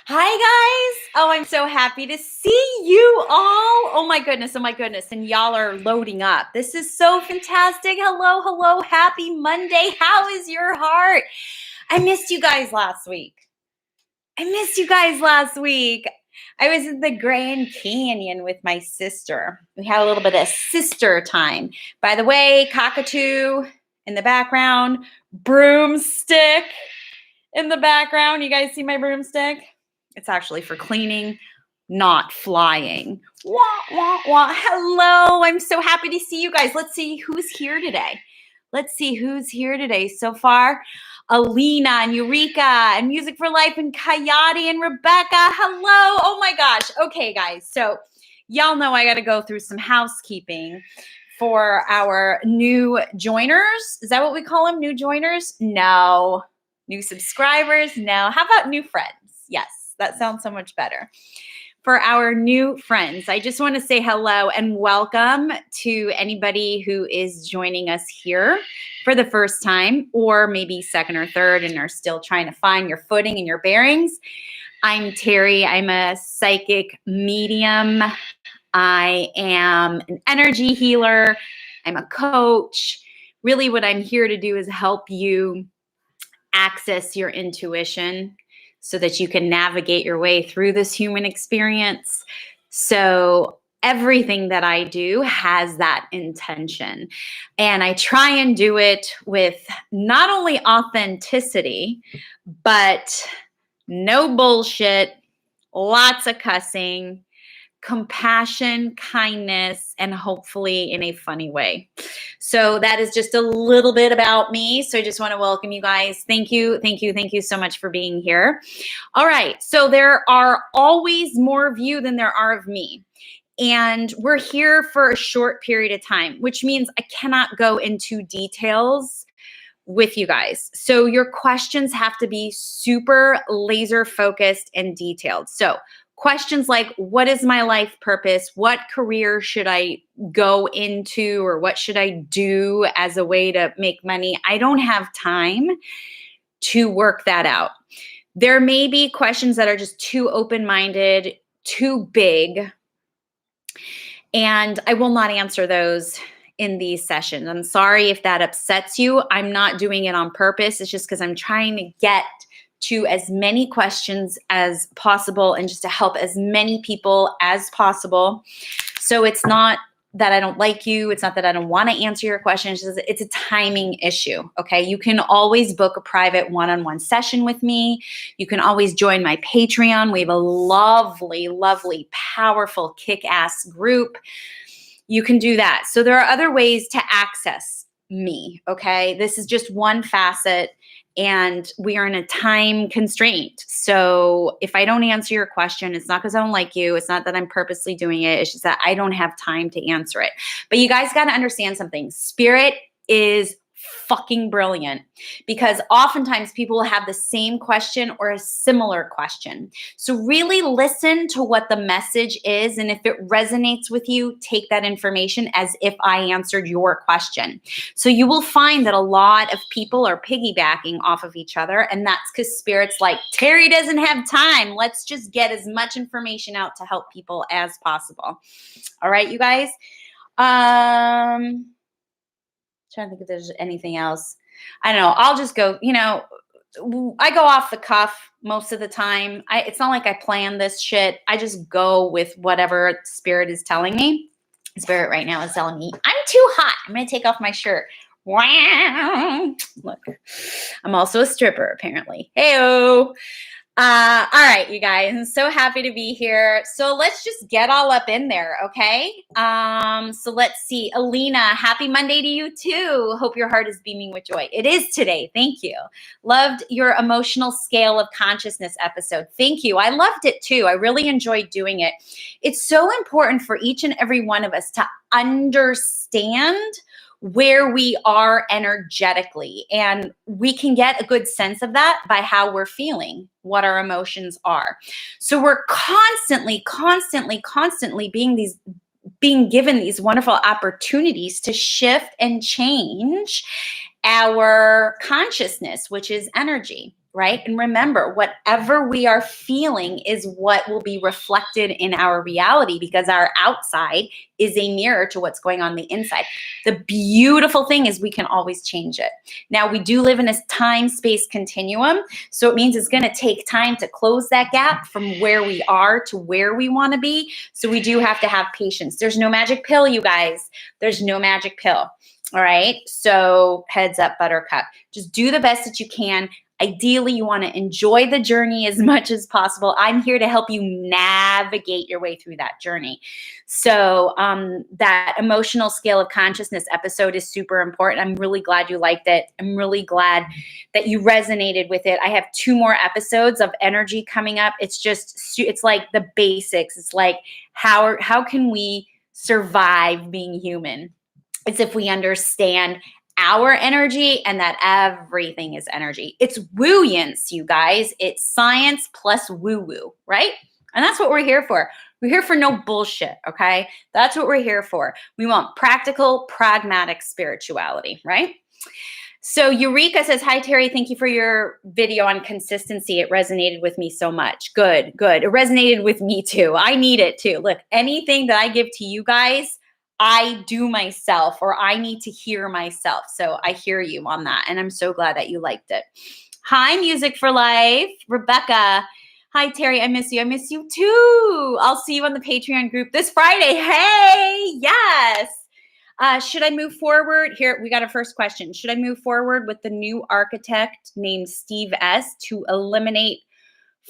Hi, guys. Oh, I'm so happy to see you all. Oh, my goodness. Oh, my goodness. And y'all are loading up. This is so fantastic. Hello, hello. Happy Monday. How is your heart? I missed you guys last week. I was in the Grand Canyon with my sister. We had a little bit of sister time. By the way, cockatoo in the background, broomstick in the background. You guys see my broomstick? It's actually for cleaning, not flying. Wah, wah, wah. Hello. I'm so happy to see you guys. Let's see who's here today. So far. Alina and Eureka and Music for Life and Coyote and Rebecca. Hello. Oh my gosh. Okay, guys. So y'all know I got to go through some housekeeping for our new joiners. Is that what we call them? New joiners? No. New subscribers? No. How about new friends? Yes, that sounds so much better. For our new friends, I just want to say hello and welcome to anybody who is joining us here for the first time, or maybe second or third, and are still trying to find your footing and your bearings. I'm Terrie. I'm a psychic medium. I am an energy healer. I'm a coach. Really, what I'm here to do is help you access your intuition so that you can navigate your way through this human experience. So everything that I do has that intention. And I try and do it with not only authenticity, but no bullshit, lots of cussing, compassion, kindness, and hopefully in a funny way. So that is just a little bit about me. So I just want to welcome you guys. Thank you so much for being here. All right. So there are always more of you than there are of me. And we're here for a short period of time, which means I cannot go into details with you guys. So your questions have to be super laser focused and detailed. So questions like, what is my life purpose? What career should I go into, or what should I do as a way to make money? I don't have time to work that out. There may be questions that are just too open-minded, too big, and I will not answer those in these sessions. I'm sorry if that upsets you. I'm not doing it on purpose. It's just because I'm trying to get to as many questions as possible and just to help as many people as possible. So it's not that I don't like you. It's not that I don't want to answer your questions. It's a timing issue, okay? You can always book a private one-on-one session with me. You can always join my Patreon. We have a lovely, lovely, powerful, kick-ass group. You can do that. So there are other ways to access me, okay? This is just one facet, and we are in a time constraint. So if I don't answer your question, it's not because I don't like you. It's not that I'm purposely doing it. It's just that I don't have time to answer it. But you guys got to understand something. Spirit is fucking brilliant, because oftentimes people will have the same question or a similar question. So really listen to what the message is, and if it resonates with you, take that information as if I answered your question. So you will find that a lot of people are piggybacking off of each other, and that's because Spirit's like, Terrie doesn't have time. Let's just get as much information out to help people as possible. All right, you guys. Trying to think if there's anything else. I don't know. I'll just go, I go off the cuff most of the time. It's not like I plan this shit. I just go with whatever Spirit is telling me. Spirit right now is telling me, I'm too hot. I'm going to take off my shirt. Wow. Look, I'm also a stripper, apparently. Hey-o. All right, you guys, I'm so happy to be here. So let's just get all up in there, okay? So let's see. Alina, happy Monday to you too. Hope your heart is beaming with joy. It is today. Thank you. Loved your emotional scale of consciousness episode. Thank you. I loved it too. I really enjoyed doing it. It's so important for each and every one of us to understand where we are energetically. And we can get a good sense of that by how we're feeling, what our emotions are. So we're constantly being given these wonderful opportunities to shift and change our consciousness, which is energy. right? And remember, whatever we are feeling is what will be reflected in our reality, because our outside is a mirror to what's going on the inside. The beautiful thing is we can always change it. Now, we do live in a time-space continuum, so it means it's going to take time to close that gap from where we are to where we want to be. So we do have to have patience. There's no magic pill, you guys. There's no magic pill. All right. So heads up, Buttercup. Just do the best that you can. Ideally, you want to enjoy the journey as much as possible. I'm here to help you navigate your way through that journey. So that emotional scale of consciousness episode is super important. I'm really glad you liked it. I'm really glad that you resonated with it. I have 2 more episodes of energy coming up. It's like the basics. It's like how can we survive being human? It's if we understand our energy and that everything is energy. It's woo-yance, you guys. It's science plus woo-woo, right? And that's what we're here for. We're here for no bullshit, okay? That's what we're here for. We want practical, pragmatic spirituality, right? So Eureka says, hi, Terrie. Thank you for your video on consistency. It resonated with me so much. Good, good. It resonated with me too. I need it too. Look, anything that I give to you guys, I do myself, or I need to hear myself. So I hear you on that. And I'm so glad that you liked it. Hi, Music for Life. Rebecca. Hi, Terrie. I miss you. I miss you too. I'll see you on the Patreon group this Friday. Hey, yes. Should I move forward? Here, we got a first question. Should I move forward with the new architect named Steve S. to eliminate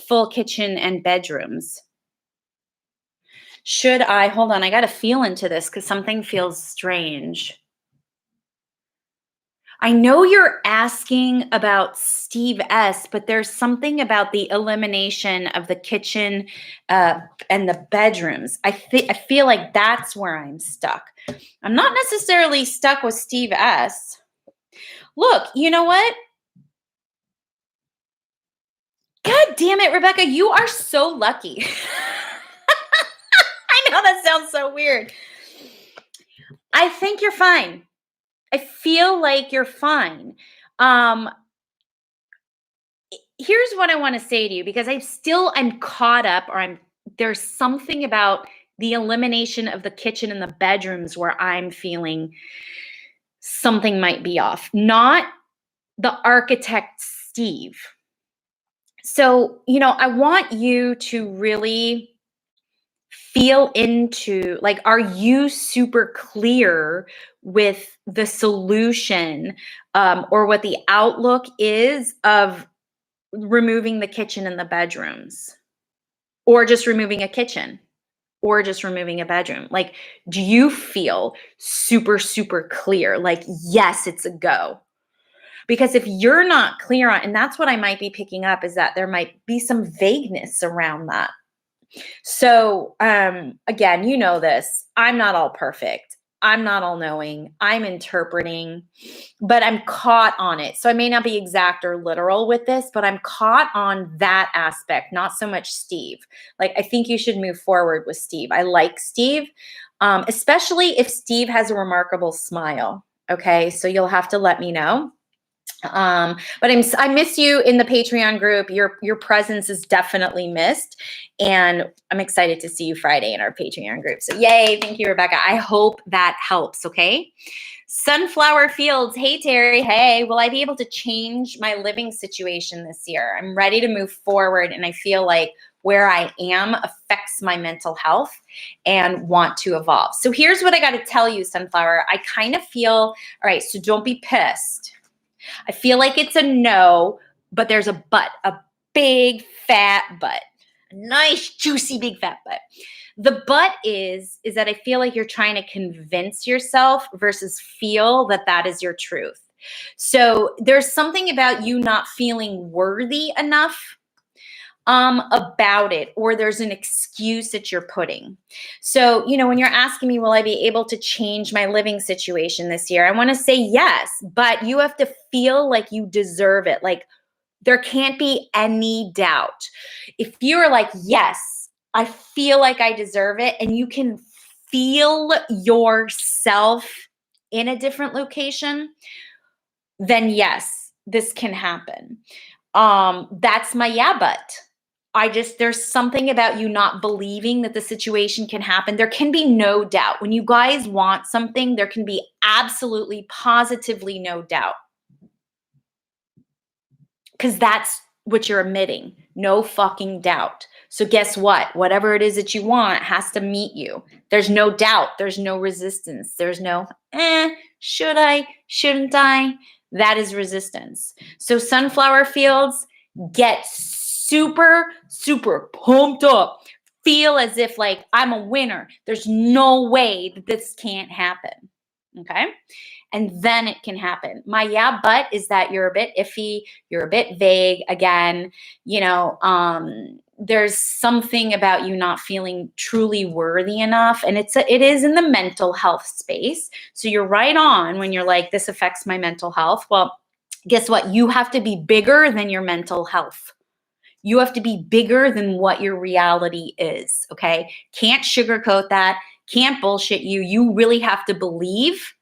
full kitchen and bedrooms? Should I, hold on, I got to feel into this because something feels strange. I know you're asking about Steve S., but there's something about the elimination of the kitchen and the bedrooms. I feel like that's where I'm stuck. I'm not necessarily stuck with Steve S. Look, you know what? God damn it, Rebecca, you are so lucky. I know that sounds so weird. I think you're fine. I feel like you're fine. Here's what I want to say to you, because I'm caught up, or there's something about the elimination of the kitchen and the bedrooms where I'm feeling something might be off. Not the architect, Steve. So, I want you to really feel into, like, are you super clear with the solution or what the outlook is of removing the kitchen and the bedrooms, or just removing a kitchen, or just removing a bedroom? Like, do you feel super, super clear? Like, yes, it's a go. Because if you're not clear on, and that's what I might be picking up, is that there might be some vagueness around that. So, again, you know this, I'm not all perfect. I'm not all knowing. I'm interpreting, but I'm caught on it. So I may not be exact or literal with this, but I'm caught on that aspect, not so much Steve. Like, I think you should move forward with Steve. I like Steve, especially if Steve has a remarkable smile. Okay, so you'll have to let me know. But I miss you in the Patreon group. Your presence is definitely missed, and I'm excited to see you Friday in our Patreon group. So yay, thank you, Rebecca. I hope that helps, okay? Sunflower Fields, hey, Terrie. Hey, will I be able to change my living situation this year? I'm ready to move forward, and I feel like where I am affects my mental health and want to evolve. So here's what I got to tell you, Sunflower. I kind of feel, all right, so don't be pissed. I feel like it's a no, but there's a but, a big fat but, a nice juicy big fat but. The but is that I feel like you're trying to convince yourself versus feel that that is your truth. So there's something about you not feeling worthy enough about it, or there's an excuse that you're putting. So, when you're asking me, will I be able to change my living situation this year? I want to say yes, but you have to feel like you deserve it. Like, there can't be any doubt. If you're like, yes, I feel like I deserve it, and you can feel yourself in a different location, then yes, this can happen. That's my yeah, but. There's something about you not believing that the situation can happen. There can be no doubt. When you guys want something, there can be absolutely, positively no doubt. Because that's what you're emitting. No fucking doubt. So guess what? Whatever it is that you want has to meet you. There's no doubt. There's no resistance. There's no, should I? Shouldn't I? That is resistance. So sunflower fields, get super, super pumped up. Feel as if like I'm a winner. There's no way that this can't happen. Okay. And then it can happen. My yeah, but is that you're a bit iffy. You're a bit vague. Again, there's something about you not feeling truly worthy enough. And it is in the mental health space. So you're right on when you're like, this affects my mental health. Well, guess what? You have to be bigger than your mental health. You have to be bigger than what your reality is, okay? Can't sugarcoat that. Can't bullshit you. You really have to believe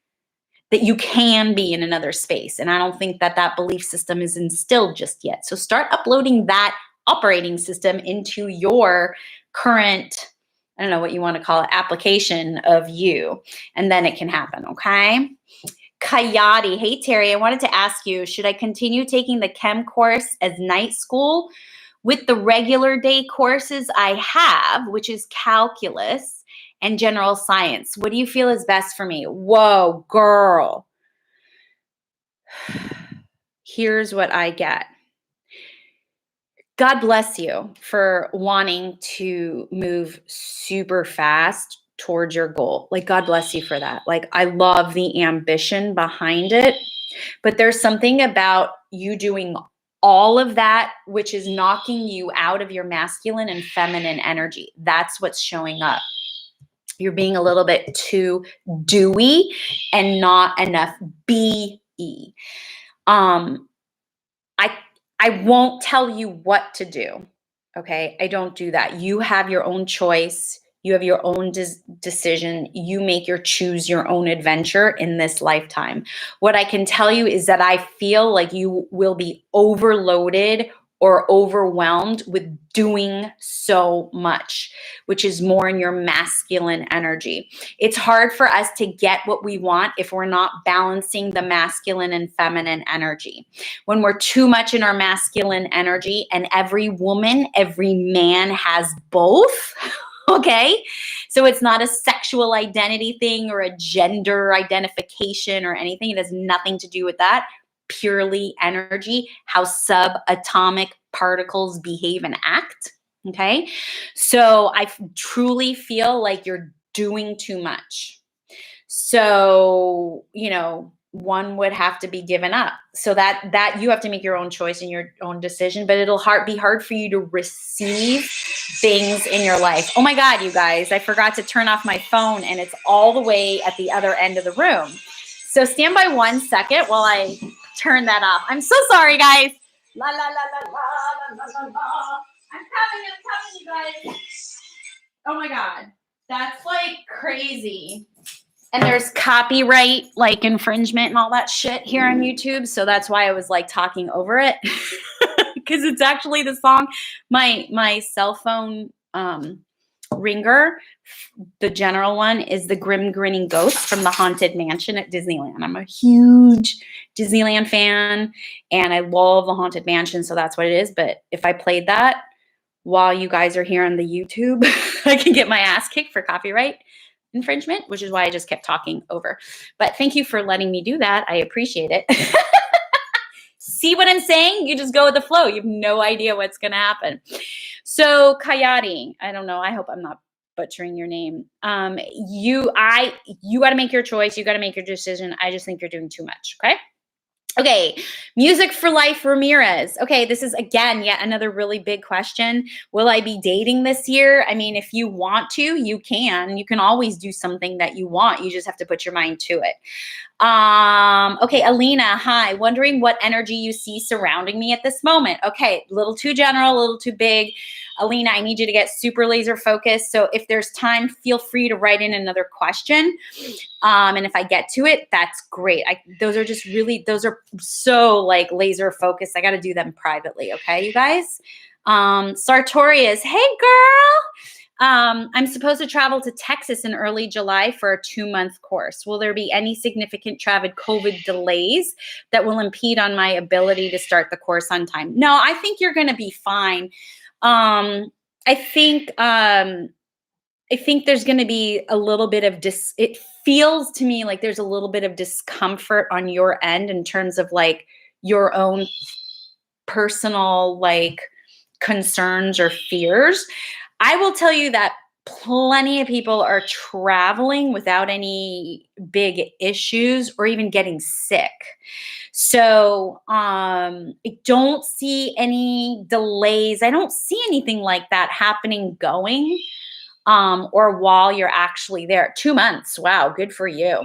that you can be in another space. And I don't think that that belief system is instilled just yet. So start uploading that operating system into your current, I don't know what you want to call it, application of you. And then it can happen, okay? Coyote, hey Terrie, I wanted to ask you, should I continue taking the chem course as night school with the regular day courses I have, which is calculus and general science? What do you feel is best for me? Whoa, girl. Here's what I get. God bless you for wanting to move super fast towards your goal. Like, God bless you for that. Like, I love the ambition behind it, but there's something about you doing all of that, which is knocking you out of your masculine and feminine energy. That's what's showing up. You're being a little bit too doey and not enough be. I won't tell you what to do. Okay. I don't do that. You have your own choice. You have your own decision. You make choose your own adventure in this lifetime. What I can tell you is that I feel like you will be overloaded or overwhelmed with doing so much, which is more in your masculine energy. It's hard for us to get what we want if we're not balancing the masculine and feminine energy. When we're too much in our masculine energy, and every woman, every man has both, okay? So it's not a sexual identity thing or a gender identification or anything. It has nothing to do with that. Purely energy, how subatomic particles behave and act, okay? So I truly feel like you're doing too much. So, one would have to be given up. So that you have to make your own choice and your own decision, but it'll be hard for you to receive things in your life. Oh my God, you guys, I forgot to turn off my phone and it's all the way at the other end of the room. So stand by 1 second while I turn that off. I'm so sorry, guys. La, la, la, la, la, la, la, la. I'm coming, you guys. Oh my God. That's like crazy. And there's copyright, like infringement and all that shit here on YouTube. So that's why I was like talking over it. Because it's actually the song. My cell phone ringer, the general one, is the Grinning Ghost from the Haunted Mansion at Disneyland. I'm a huge Disneyland fan and I love the Haunted Mansion, so that's what it is. But if I played that while you guys are here on the YouTube, I can get my ass kicked for copyright infringement, which is why I just kept talking over. But thank you for letting me do that. I appreciate it. See what I'm saying? You just go with the flow. You have no idea what's going to happen. So Coyote, I don't know. I hope I'm not butchering your name. You got to make your choice. You got to make your decision. I just think you're doing too much. Okay. Okay, Music for Life Ramirez. Okay, this is, again, yet another really big question. Will I be dating this year? I mean, if you want to, you can. You can always do something that you want. You just have to put your mind to it. Okay, Alina, hi. Wondering what energy you see surrounding me at this moment. Okay, a little too general, a little too big. Alina, I need you to get super laser focused. So if there's time, feel free to write in another question. And if I get to it, that's great. Those are so like laser focused. I got to do them privately. Okay, you guys? Sartorius, hey girl. I'm supposed to travel to Texas in early July for a 2-month course. Will there be any significant travel COVID delays that will impede on my ability to start the course on time? No, I think you're going to be fine. I think there's going to be a little bit of it feels to me like there's a little bit of discomfort on your end in terms of like your own personal like concerns or fears. I will tell you that plenty of people are traveling without any big issues or even getting sick. So I don't see any delays. I don't see anything like that happening going or while you're actually there. 2 months. Wow, good for you.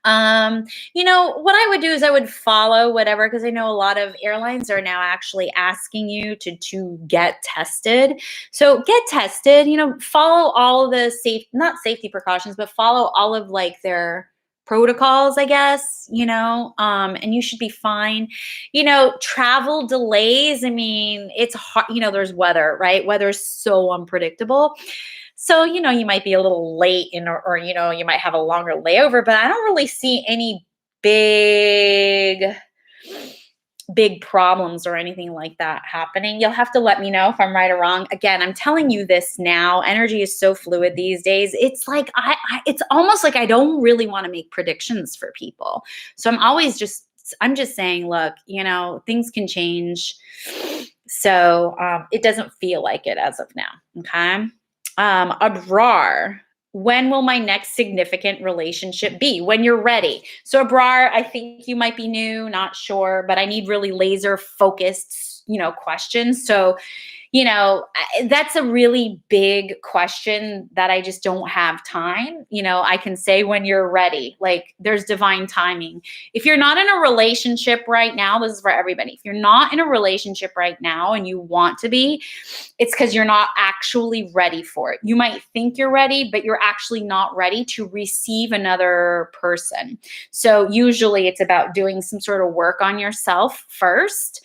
What I would do is I would follow whatever, because I know a lot of airlines are now actually asking you to get tested. So get tested, follow all of the not safety precautions, but follow all of like their protocols, I guess, and you should be fine. Travel delays, I mean, it's hard, there's weather, right? Weather is so unpredictable. So, you might be a little late or you might have a longer layover, but I don't really see any big problems or anything like that happening. You'll have to let me know if I'm right or wrong. Again, I'm telling you this now. Energy is so fluid these days. It's like, it's almost like I don't really want to make predictions for people. So I'm just saying, look, things can change. So it doesn't feel like it as of now. Okay. Abrar, when will my next significant relationship be? When you're ready. So Abrar, I think you might be new, not sure, but I need really laser focused, questions. So, that's a really big question that I just don't have time. I can say when you're ready, like there's divine timing. If you're not in a relationship right now, this is for everybody. If you're not in a relationship right now and you want to be, it's because you're not actually ready for it. You might think you're ready, but you're actually not ready to receive another person. So usually it's about doing some sort of work on yourself first.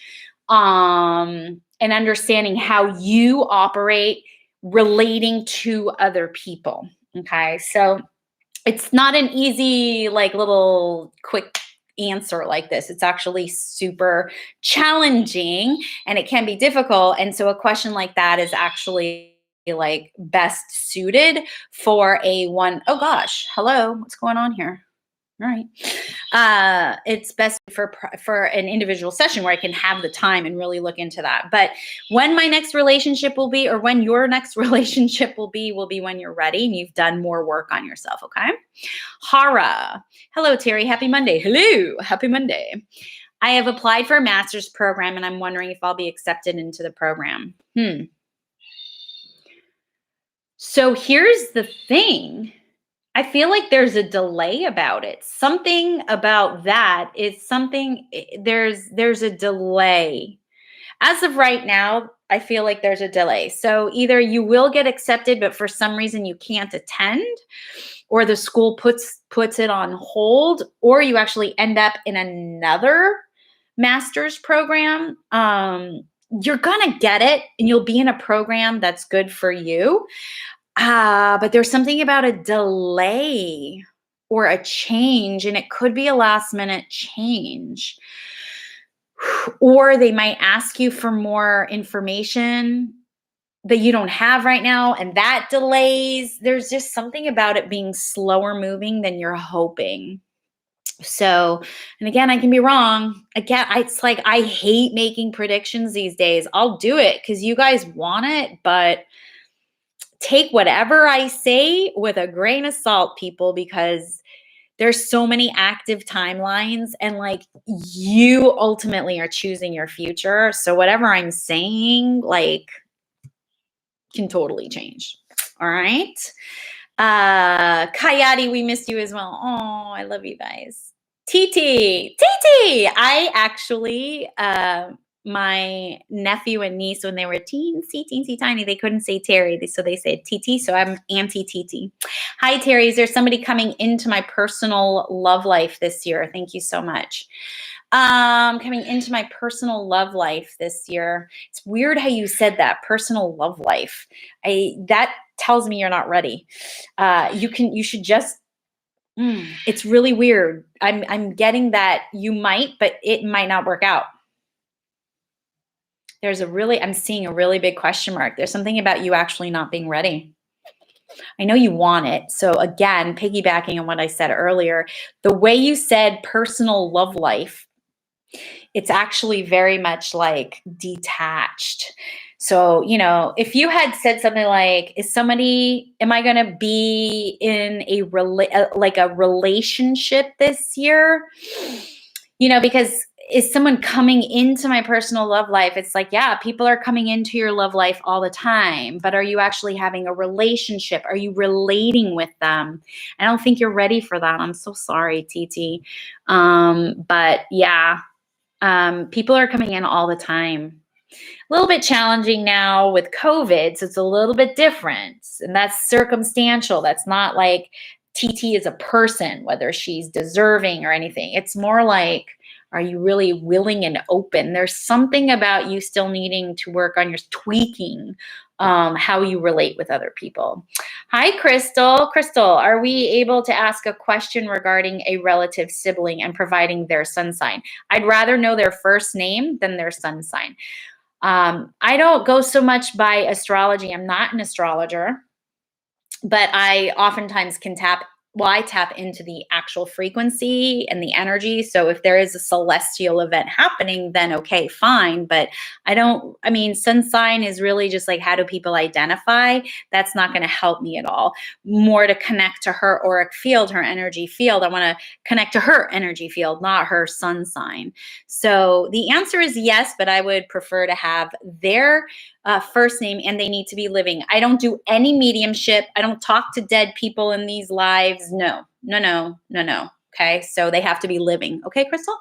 And understanding how you operate relating to other people. Okay. So it's not an easy, like little quick answer like this. It's actually super challenging and it can be difficult. And so a question like that is actually like best suited for oh gosh, hello, what's going on here? All right. It's best for an individual session where I can have the time and really look into that. But when my next relationship will be, or when your next relationship will be when you're ready and you've done more work on yourself. Okay. Hara. Hello, Terrie. Happy Monday. Hello. Happy Monday. I have applied for a master's program and I'm wondering if I'll be accepted into the program. So here's the thing. I feel like there's a delay about it. Something about that is something, there's a delay. As of right now, I feel like there's a delay. So either you will get accepted, but for some reason you can't attend, or the school puts it on hold, or you actually end up in another master's program. You're going to get it and you'll be in a program that's good for you. But there's something about a delay or a change, and it could be a last minute change. Or they might ask you for more information that you don't have right now, and that delays. There's just something about it being slower moving than you're hoping. So, and again, I can be wrong. Again, it's like I hate making predictions these days. I'll do it because you guys want it, but take whatever I say with a grain of salt, people, because there's so many active timelines and like you ultimately are choosing your future. So whatever I'm saying, like, can totally change. All right. Coyote, we missed you as well. Oh, I love you guys. TT, I actually my nephew and niece, when they were teensy tiny, they couldn't say Terrie, so they said TT, so I'm Auntie TT. Hi, Terrie. Is there somebody coming into my personal love life this year? Thank you so much. Coming into my personal love life this year. It's weird how you said that, personal love life. That tells me you're not ready. You should just, it's really weird. I'm getting that you might, but it might not work out. I'm seeing a really big question mark. There's something about you actually not being ready. I know you want it. So again, piggybacking on what I said earlier, the way you said personal love life, it's actually very much like detached. So, if you had said something like, am I going to be in a relationship this year? Because is someone coming into my personal love life? It's like, yeah, people are coming into your love life all the time, but are you actually having a relationship? Are you relating with them? I don't think you're ready for that. I'm so sorry, TT. But yeah, people are coming in all the time. A little bit challenging now with COVID, so it's a little bit different, and that's circumstantial. That's not like TT is a person, whether she's deserving or anything. It's more like, are you really willing and open? There's something about you still needing to work on your tweaking how you relate with other people. Hi, Crystal. Crystal, are we able to ask a question regarding a relative sibling and providing their sun sign? I'd rather know their first name than their sun sign. I don't go so much by astrology. I'm not an astrologer, but I oftentimes I tap into the actual frequency and the energy. So if there is a celestial event happening, then okay, fine. But sun sign is really just like, how do people identify? That's not going to help me at all. More to connect to her auric field, her energy field. I want to connect to her energy field, not her sun sign. So the answer is yes, but I would prefer to have their first name, and they need to be living. I don't do any mediumship. I don't talk to dead people in these lives. No. Okay, so they have to be living. Okay, Crystal?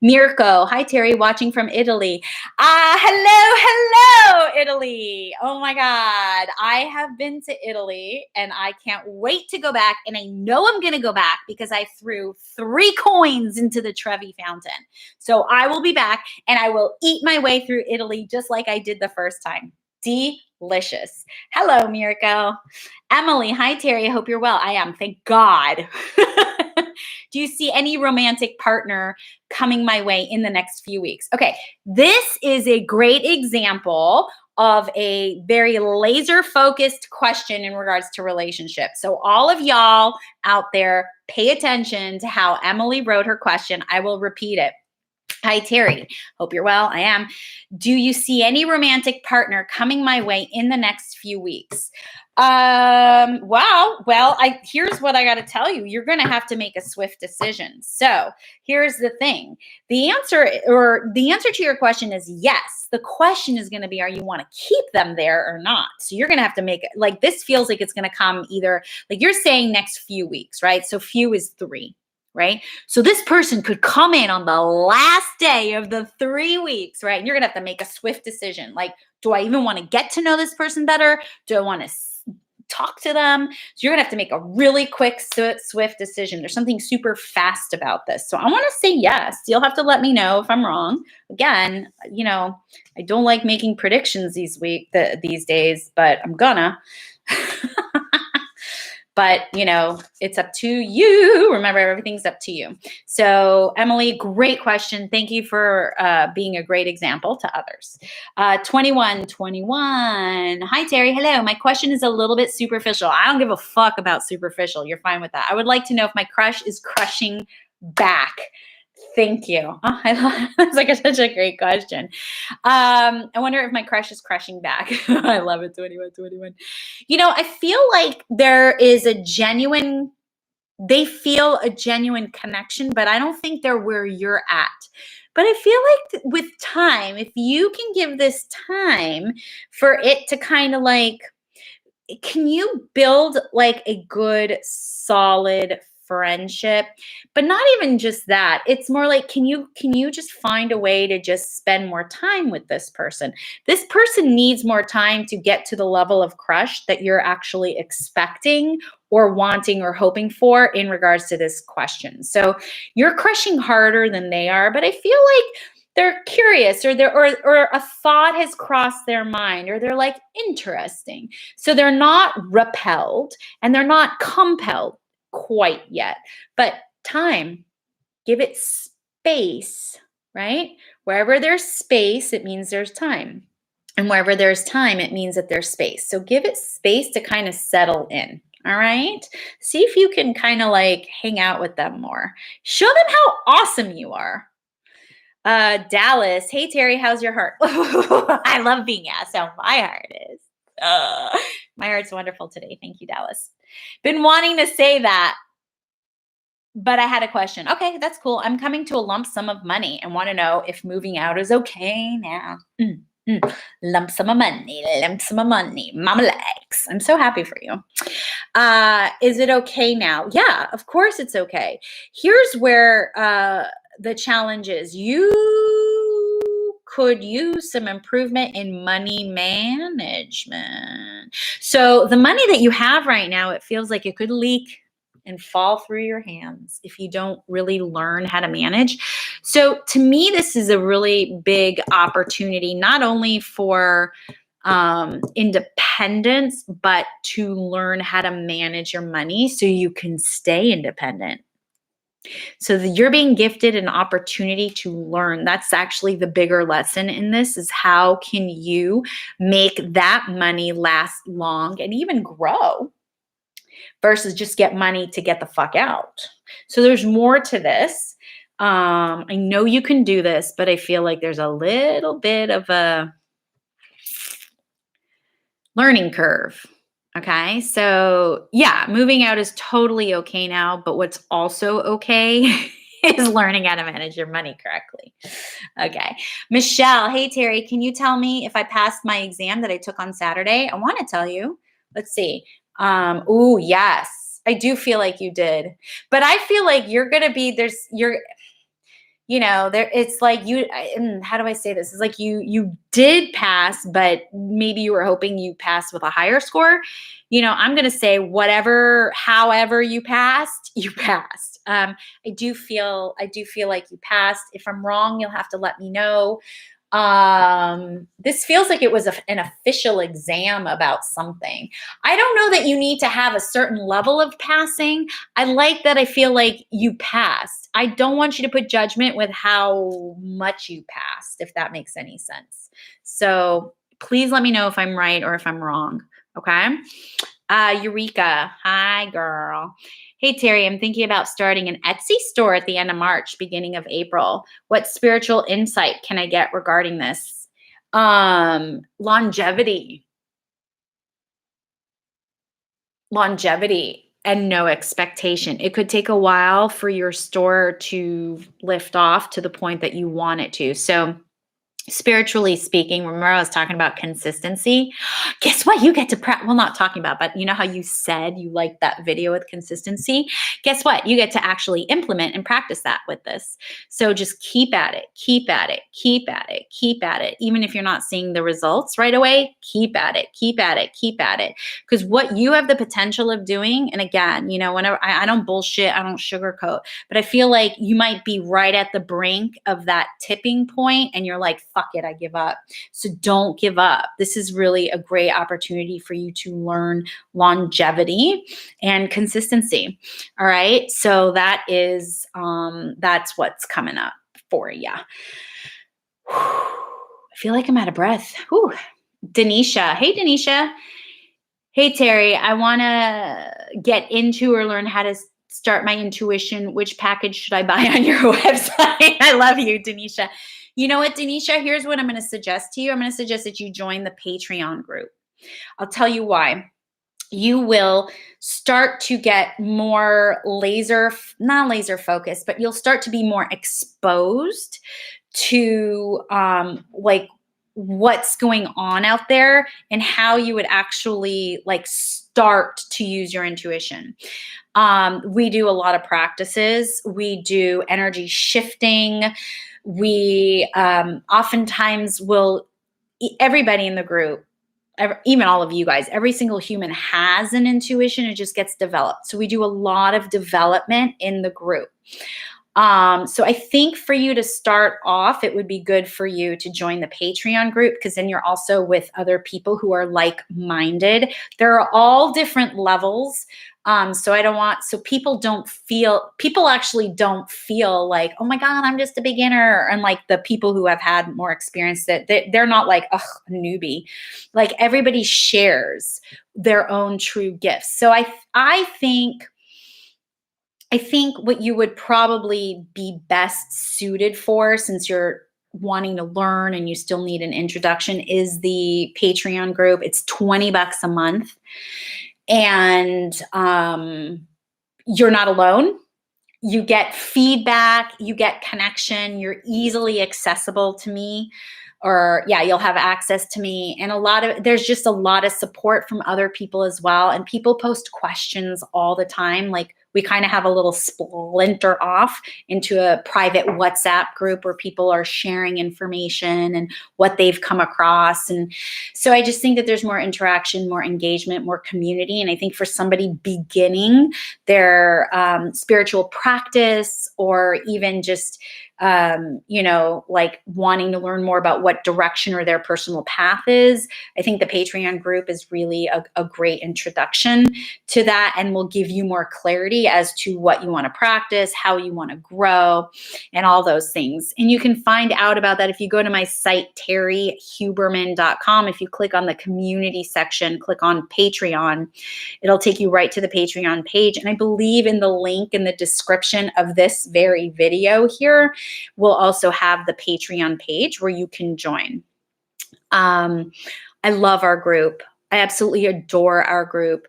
Mirko, hi, Terrie, watching from Italy. Hello, Italy. Oh my God. I have been to Italy and I can't wait to go back. And I know I'm going to go back because I threw 3 coins into the Trevi fountain. So I will be back and I will eat my way through Italy just like I did the first time. Delicious. Hello, Mirko. Emily, hi, Terrie. I hope you're well. I am. Thank God. Do you see any romantic partner coming my way in the next few weeks? Okay, this is a great example of a very laser-focused question in regards to relationships. So all of y'all out there, pay attention to how Emily wrote her question. I will repeat it. Hi, Terrie. Hope you're well. I am. Do you see any romantic partner coming my way in the next few weeks? Wow. Well, here's what I got to tell you. You're going to have to make a swift decision. So here's the thing. The answer to your question is yes. The question is going to be, are you want to keep them there or not? So you're going to have to make it, like, this feels like it's going to come either, like you're saying next few weeks, right? So few is 3. Right? So this person could come in on the last day of the 3 weeks, right? And you're going to have to make a swift decision. Like, do I even want to get to know this person better? Do I want to talk to them? So you're going to have to make a really quick, swift decision. There's something super fast about this. So I want to say yes. You'll have to let me know if I'm wrong. Again, I don't like making predictions these days, but I'm gonna. But, it's up to you. Remember, everything's up to you. So, Emily, great question. Thank you for being a great example to others. 2121. Hi, Terrie. Hello. My question is a little bit superficial. I don't give a fuck about superficial. You're fine with that. I would like to know if my crush is crushing back. Thank you. Oh, that's like such a great question. I wonder if my crush is crushing back. I love it. 2121. I feel like they feel a genuine connection, but I don't think they're where you're at. But I feel like with time, if you can give this time for it to kind of like, can you build like a good, solid friendship, but not even just that. It's more like, can you just find a way to just spend more time with this person? This person needs more time to get to the level of crush that you're actually expecting or wanting or hoping for in regards to this question. So you're crushing harder than they are, but I feel like they're curious, or or a thought has crossed their mind, or they're like interesting. So they're not repelled and they're not compelled quite yet. But time, give it space, right? Wherever there's space, it means there's time. And wherever there's time, it means that there's space. So give it space to kind of settle in. All right. See if you can kind of like hang out with them more. Show them how awesome you are. Dallas, hey Terrie, how's your heart? I love being asked how my heart is. My heart's wonderful today. Thank you, Dallas. Been wanting to say that, but I had a question. Okay, that's cool. I'm coming to a lump sum of money and want to know if moving out is okay now. Lump sum of money, mama likes. I'm so happy for you. Is it okay now? Yeah, of course it's okay. Here's where the challenge is. You could use some improvement in money management. So the money that you have right now, it feels like it could leak and fall through your hands if you don't really learn how to manage. So to me, this is a really big opportunity, not only for independence, but to learn how to manage your money so you can stay independent. So you're being gifted an opportunity to learn. That's actually the bigger lesson in this, is how can you make that money last long and even grow versus just get money to get the fuck out. So there's more to this. I know you can do this, but I feel like there's a little bit of a learning curve. Okay. So yeah, moving out is totally okay now, but what's also okay is learning how to manage your money correctly. Okay. Michelle, hey Terrie, can you tell me if I passed my exam that I took on Saturday? I want to tell you. Let's see. Oh, yes. I do feel like you did. But I feel like you're going to be it's like how do I say this? It's like you did pass, but maybe you were hoping you passed with a higher score. I'm going to say however you passed, you passed. I do feel like you passed. If I'm wrong, you'll have to let me know. This feels like it was an official exam about something. I don't know that you need to have a certain level of passing. I like that I feel like you passed. I don't want you to put judgment with how much you passed, if that makes any sense. So please let me know if I'm right or if I'm wrong. Okay. Eureka. Hi, girl. Hey, Terrie, I'm thinking about starting an Etsy store at the end of March, beginning of April. What spiritual insight can I get regarding this? Longevity and no expectation. It could take a while for your store to lift off to the point that you want it to. So spiritually speaking, remember I was talking about consistency. Guess what? You get to not talking about, but you know how you said you liked that video with consistency? Guess what? You get to actually implement and practice that with this. So just keep at it, keep at it, keep at it, keep at it. Even if you're not seeing the results right away, keep at it, keep at it, keep at it. Because what you have the potential of doing, and again, whenever I don't bullshit, I don't sugarcoat, but I feel like you might be right at the brink of that tipping point and you're like, fuck it, I give up. So don't give up. This is really a great opportunity for you to learn longevity and consistency. All right. So that is, that's what's coming up for you. I feel like I'm out of breath. Whew. Denisha. Hey, Denisha. Hey, Terrie, I want to get into or learn how to start my intuition. Which package should I buy on your website? I love you, Denisha. You know what, Denisha? Here's what I'm going to suggest to you. I'm going to suggest that you join the Patreon group. I'll tell you why. You will start to get more not laser focused, but you'll start to be more exposed to what's going on out there and how you would actually like start to use your intuition. We do a lot of practices. We do energy shifting. We oftentimes will, everybody in the group, even all of you guys, every single human has an intuition. It just gets developed. So we do a lot of development in the group. So I think for you to start off, it would be good for you to join the Patreon group, because then you're also with other people who are like-minded. There are all different levels. So people actually don't feel like, oh my God, I'm just a beginner. And like the people who have had more experience, that they're not like, ugh, a newbie. Like everybody shares their own true gifts. So I think what you would probably be best suited for, since you're wanting to learn and you still need an introduction, is the Patreon group. It's $20 a month. And you're not alone. You get feedback, you get connection, you're easily accessible to me, or you'll have access to me. And there's just a lot of support from other people as well. And people post questions all the time. Like we kind of have a little splinter off into a private WhatsApp group where people are sharing information and what they've come across. And so I just think that there's more interaction, more engagement, more community. And I think for somebody beginning their spiritual practice, or even just like wanting to learn more about what direction or their personal path is, I think the Patreon group is really a great introduction to that, and will give you more clarity as to what you want to practice, how you want to grow, and all those things. And you can find out about that if you go to my site, terriehuberman.com. If you click on the community section, click on Patreon, it'll take you right to the Patreon page. And I believe in the link in the description of this very video here, we'll also have the Patreon page where you can join. I love our group. I absolutely adore our group.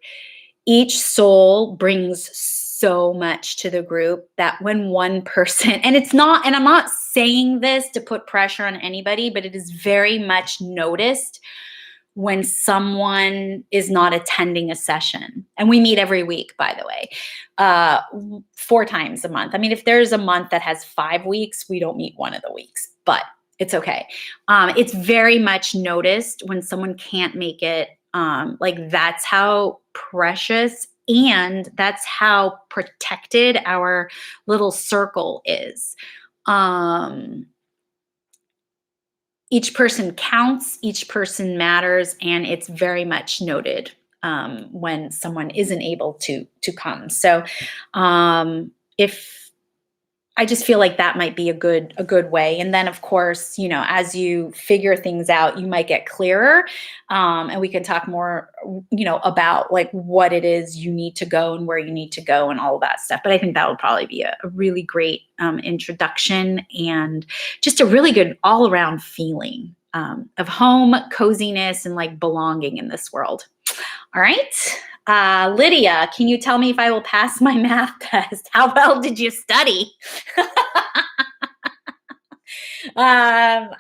Each soul brings so much to the group that when one person, and I'm not saying this to put pressure on anybody, but it is very much noticed when someone is not attending a session. And we meet every week, by the way, 4 times a month. I mean, if there's a month that has 5 weeks, we don't meet one of the weeks, but it's okay. It's very much noticed when someone can't make it. Like that's how precious and that's how protected our little circle is. Each person counts, each person matters, and it's very much noted when someone isn't able to come. So if I just feel like that might be a good way. And then of course, as you figure things out, you might get clearer. And we can talk more, about like what it is you need to go and where you need to go and all of that stuff. But I think that would probably be a really great introduction, and just a really good all around feeling of home, coziness, and like belonging in this world. All right. Lydia, can you tell me if I will pass my math test? How well did you study? I'm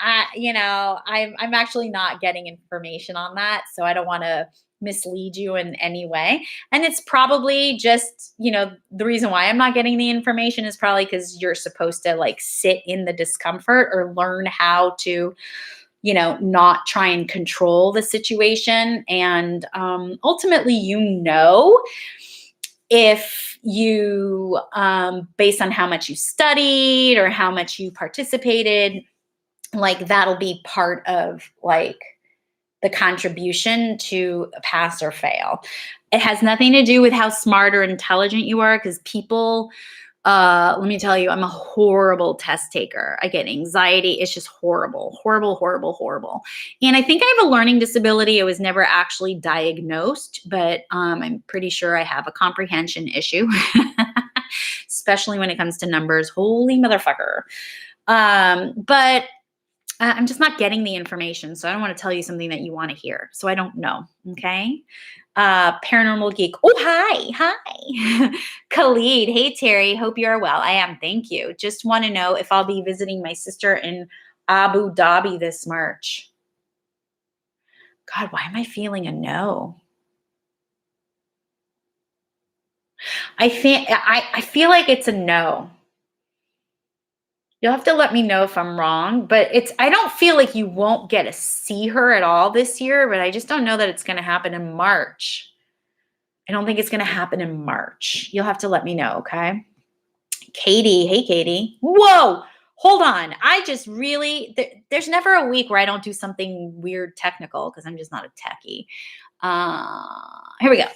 actually not getting information on that, so I don't want to mislead you in any way. And it's probably just, the reason why I'm not getting the information is probably because you're supposed to like sit in the discomfort or learn how to not try and control the situation. And ultimately, if you, based on how much you studied or how much you participated, like that'll be part of like the contribution to pass or fail. It has nothing to do with how smart or intelligent you are, because people, let me tell you, I'm a horrible test taker. I get anxiety. It's just horrible. And I think I have a learning disability. I was never actually diagnosed, but I'm pretty sure I have a comprehension issue, especially when it comes to numbers. Holy motherfucker. But I'm just not getting the information. So I don't want to tell you something that you want to hear. So I don't know. Okay. Paranormal Geek. Oh, hi. Khalid. Hey, Terrie. Hope you are well. I am. Thank you. Just want to know if I'll be visiting my sister in Abu Dhabi this March. God, why am I feeling a no? I feel like it's a no. You'll have to let me know if I'm wrong, but I don't feel like you won't get to see her at all this year, but I just don't know that it's going to happen in March. I don't think it's going to happen in March. You'll have to let me know, okay? Katie. Hey, Katie. Whoa. Hold on. There's never a week where I don't do something weird technical because I'm just not a techie. Here we go.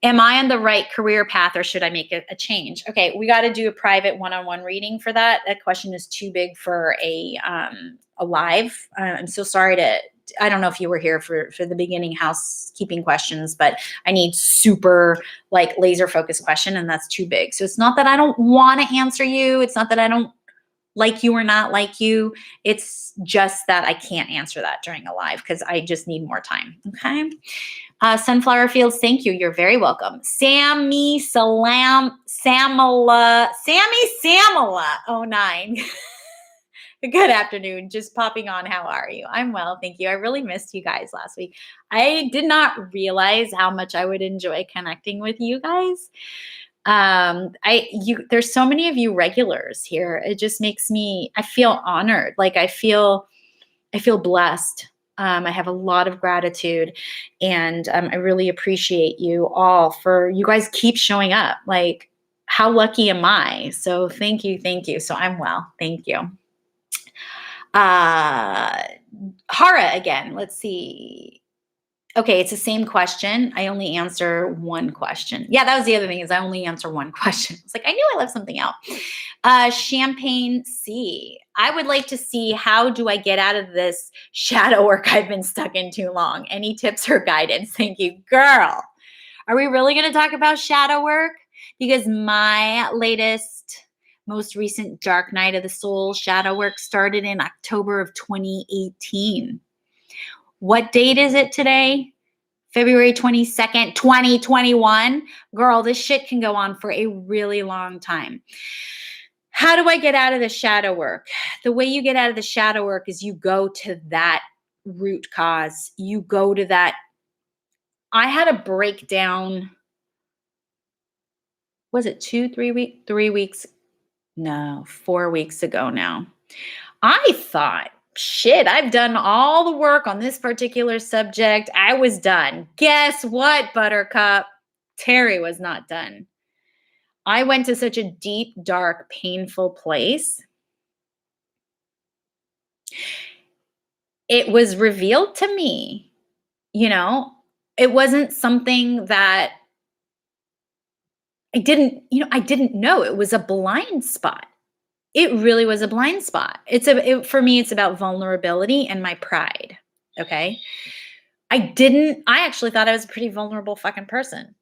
Am I on the right career path or should I make a change? Okay, we got to do a private one-on-one reading for that. That question is too big for a live. I'm so sorry I don't know if you were here for the beginning housekeeping questions, but I need super like laser focused question and that's too big. So it's not that I don't want to answer you. It's not that I don't like you or not like you. It's just that I can't answer that during a live because I just need more time. Okay. Sunflower Fields, thank you. You're very welcome. Sammy Samala 09. Good afternoon. Just popping on. How are you? I'm well. Thank you. I really missed you guys last week. I did not realize how much I would enjoy connecting with you guys. There's so many of you regulars here. It just makes I feel honored. Like I feel blessed. I have a lot of gratitude and I really appreciate you all for you guys keep showing up. Like how lucky am I? So thank you. Thank you. So I'm well. Thank you. Hara again. Let's see. Okay, it's the same question. I only answer one question. Yeah, that was the other thing is I only answer one question. It's like, I knew I left something out. Champagne C. I would like to see how do I get out of this shadow work I've been stuck in too long? Any tips or guidance? Thank you. Girl, are we really going to talk about shadow work? Because my most recent Dark Night of the Soul shadow work started in October of 2018. What date is it today? February 22nd, 2021. Girl, this shit can go on for a really long time. How do I get out of the shadow work? The way you get out of the shadow work is you go to that root cause. You go to that. I had a breakdown. Was it 3 weeks? No, 4 weeks ago now. I thought, shit, I've done all the work on this particular subject. I was done. Guess what, Buttercup? Terrie was not done. I went to such a deep, dark, painful place. It was revealed to me, it wasn't something that I didn't know. It was a blind spot. It really was a blind spot. For me, it's about vulnerability and my pride. Okay. I actually thought I was a pretty vulnerable fucking person.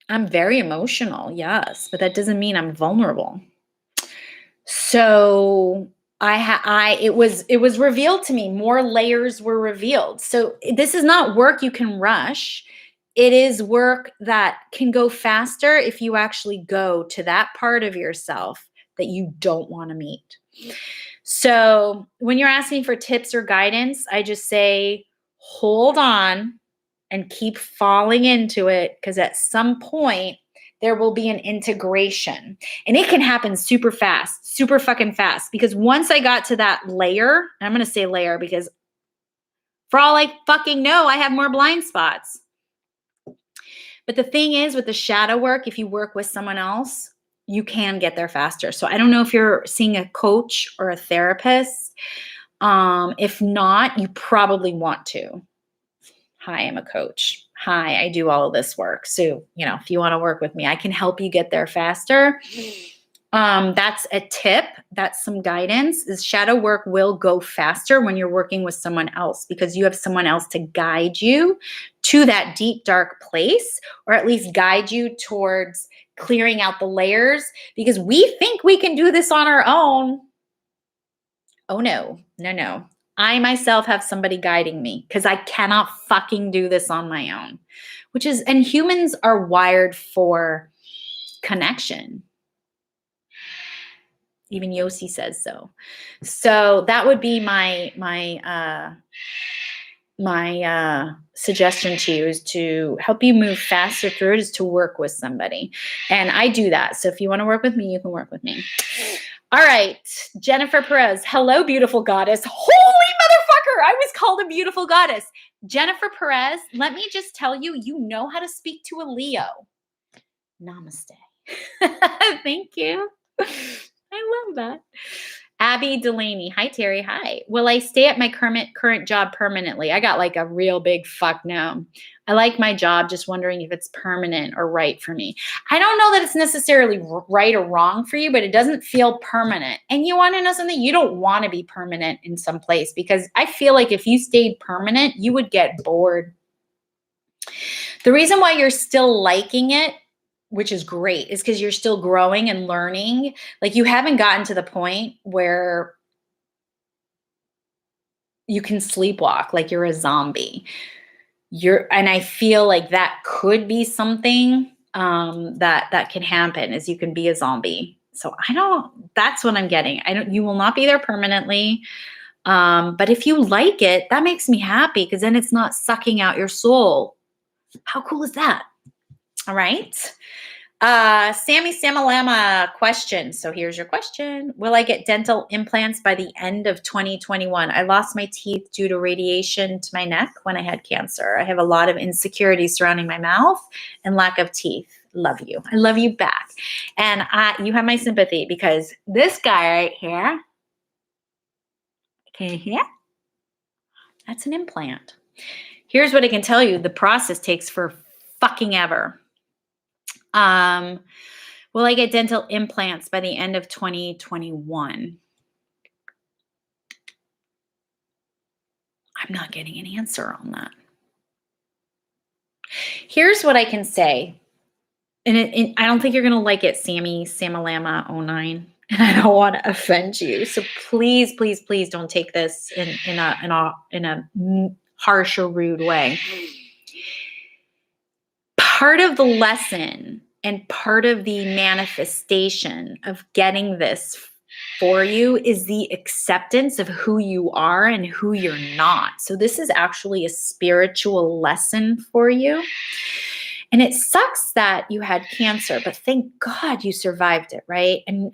I'm very emotional, yes, but that doesn't mean I'm vulnerable. So it was revealed to me. More layers were revealed. So this is not work you can rush. It is work that can go faster if you actually go to that part of yourself that you don't want to meet. So when you're asking for tips or guidance, I just say, hold on and keep falling into it because at some point there will be an integration and it can happen super fast, super fucking fast. Because once I got to that layer, and I'm going to say layer because for all I fucking know, I have more blind spots. But the thing is with the shadow work, if you work with someone else, you can get there faster. So I don't know if you're seeing a coach or a therapist. If not, you probably want to. Hi, I'm a coach. Hi, I do all of this work. So, if you want to work with me, I can help you get there faster. That's a tip. That's some guidance. Is shadow work will go faster when you're working with someone else because you have someone else to guide you to that deep, dark place, or at least guide you towards clearing out the layers because we think we can do this on our own. Oh, no. I myself have somebody guiding me because I cannot fucking do this on my own, and humans are wired for connection. Even Yossi says so. So that would be my suggestion to you is to help you move faster through it is to work with somebody. And I do that. So if you want to work with me, you can work with me. All right. Jennifer Perez. Hello, beautiful goddess. Holy motherfucker. I was called a beautiful goddess. Jennifer Perez, let me just tell you, you know how to speak to a Leo. Namaste. Thank you. I love that. Abby Delaney. Hi, Terrie. Hi. Will I stay at my current job permanently? I got like a real big fuck no. I like my job, just wondering if it's permanent or right for me. I don't know that it's necessarily right or wrong for you, but it doesn't feel permanent. And you want to know something? You don't want to be permanent in some place, because I feel like if you stayed permanent, you would get bored. The reason why you're still liking it, which is great, is because you're still growing and learning. Like, you haven't gotten to the point where you can sleepwalk, like you're a zombie. And I feel like that could be something that can happen, is you can be a zombie. So that's what I'm getting. You will not be there permanently. But if you like it, that makes me happy, because then it's not sucking out your soul. How cool is that? All right. Sammy Samalama question. So here's your question. Will I get dental implants by the end of 2021? I lost my teeth due to radiation to my neck when I had cancer. I have a lot of insecurities surrounding my mouth and lack of teeth. Love you. I love you back. And you have my sympathy, because this guy right here, can you hear? That's an implant. Here's what I can tell you. The process takes for fucking ever. Will I get dental implants by the end of 2021? I'm not getting an answer on that. Here's what I can say. And I don't think you're going to like it, Sammy Samalama 09. And I don't want to offend you. So please, please, please don't take this in a harsh or rude way. Part of the lesson and part of the manifestation of getting this for you is the acceptance of who you are and who you're not. So this is actually a spiritual lesson for you. And it sucks that you had cancer, but thank God you survived it, right? And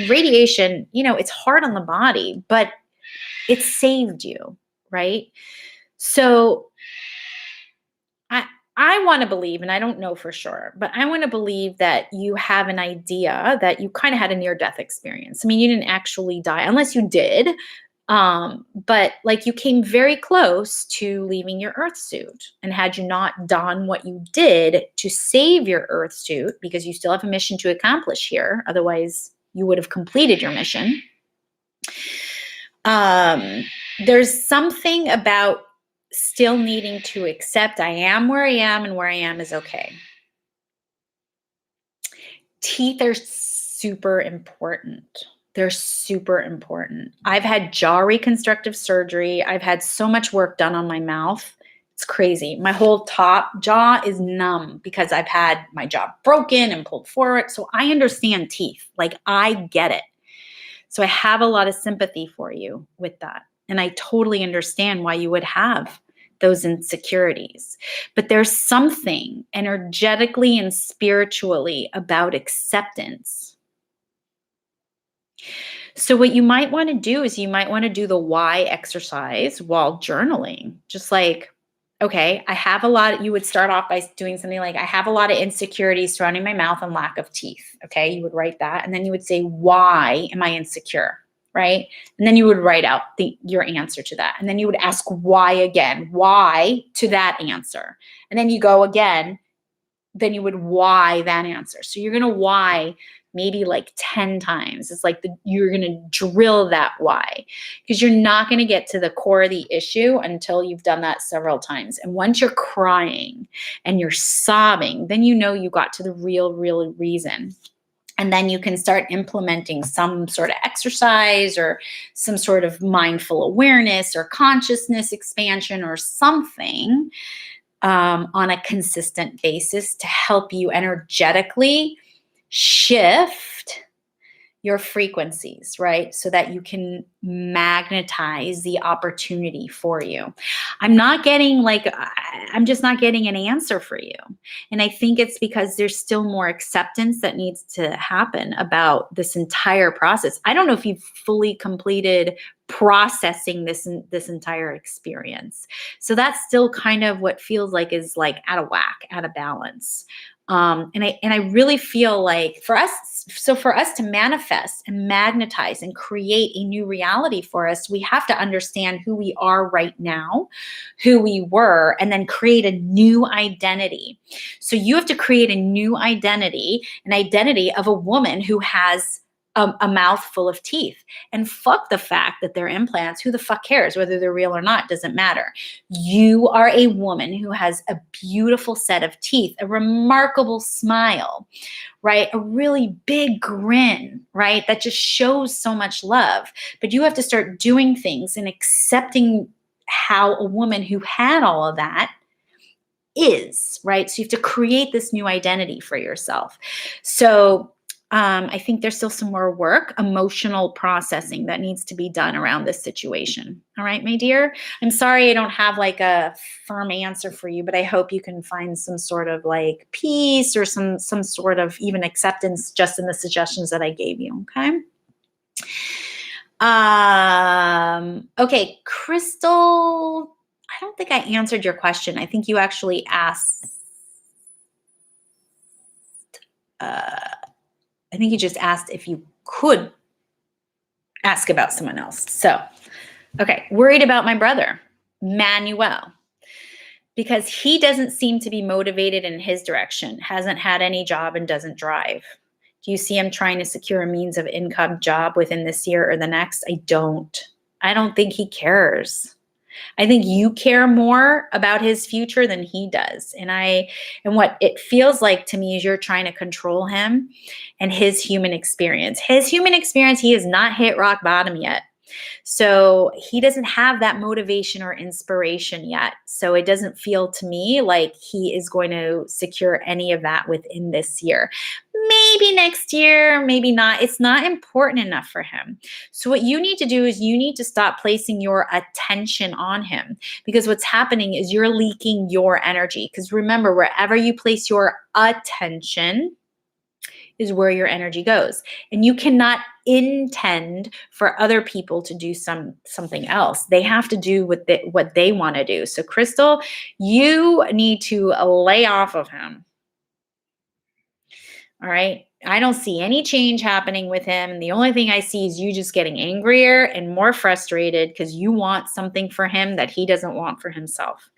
radiation, it's hard on the body, but it saved you, right? So I want to believe, and I don't know for sure, but I want to believe that you have an idea that you kind of had a near-death experience. I mean, you didn't actually die, unless you did, but like you came very close to leaving your Earth suit. And had you not done what you did to save your Earth suit, because you still have a mission to accomplish here, otherwise you would have completed your mission. There's something about still needing to accept I am where I am, and where I am is okay. Teeth are super important. They're super important. I've had jaw reconstructive surgery. I've had so much work done on my mouth. It's crazy. My whole top jaw is numb because I've had my jaw broken and pulled forward. So I understand teeth. Like, I get it. So I have a lot of sympathy for you with that. And I totally understand why you would have those insecurities. But there's something energetically and spiritually about acceptance. So what you might want to do is you might want to do the why exercise while journaling. Just like, okay, you would start off by doing something like, I have a lot of insecurities surrounding my mouth and lack of teeth. Okay, you would write that. And then you would say, why am I insecure? Right? And then you would write out your answer to that. And then you would ask why again, why to that answer. And then you go again, then you would why that answer. So you're going to why maybe like 10 times. It's like you're going to drill that why, because you're not going to get to the core of the issue until you've done that several times. And once you're crying and you're sobbing, then you know you got to the real reason. And then you can start implementing some sort of exercise or some sort of mindful awareness or consciousness expansion or something on a consistent basis to help you energetically shift your frequencies, right? So that you can magnetize the opportunity for you. I'm just not getting an answer for you. And I think it's because there's still more acceptance that needs to happen about this entire process. I don't know if you've fully completed processing this entire experience. So that's still kind of what feels like is like out of whack, out of balance. And I really feel like for us to manifest and magnetize and create a new reality for us, we have to understand who we are right now, who we were, and then create a new identity. So you have to create a new identity, an identity of a woman who has a mouth full of teeth. And fuck the fact that they're implants. Who the fuck cares whether they're real or not? Doesn't matter. You are a woman who has a beautiful set of teeth, a remarkable smile, right? A really big grin, right? That just shows so much love. But you have to start doing things and accepting how a woman who had all of that is, right? So you have to create this new identity for yourself. So I think there's still some more work, emotional processing that needs to be done around this situation. All right, my dear. I'm sorry I don't have like a firm answer for you, but I hope you can find some sort of like peace or some sort of even acceptance just in the suggestions that I gave you. Okay. Okay, Crystal. I don't think I answered your question. I think you actually asked. I think you just asked if you could ask about someone else. So, okay, worried about my brother, Manuel, because he doesn't seem to be motivated in his direction, hasn't had any job and doesn't drive. Do you see him trying to secure a means of income job within this year or the next? I don't think he cares. I think you care more about his future than he does. And what it feels like to me is you're trying to control him and his human experience. His human experience, he has not hit rock bottom yet. So he doesn't have that motivation or inspiration yet. So it doesn't feel to me like he is going to secure any of that within this year. Maybe next year, maybe not. It's not important enough for him. So what you need to do is you need to stop placing your attention on him, because what's happening is you're leaking your energy. Because remember, wherever you place your attention is where your energy goes. And you cannot intend for other people to do something else. They have to do what they want to do. So Crystal, you need to lay off of him. All right. I don't see any change happening with him. The only thing I see is you just getting angrier and more frustrated because you want something for him that he doesn't want for himself.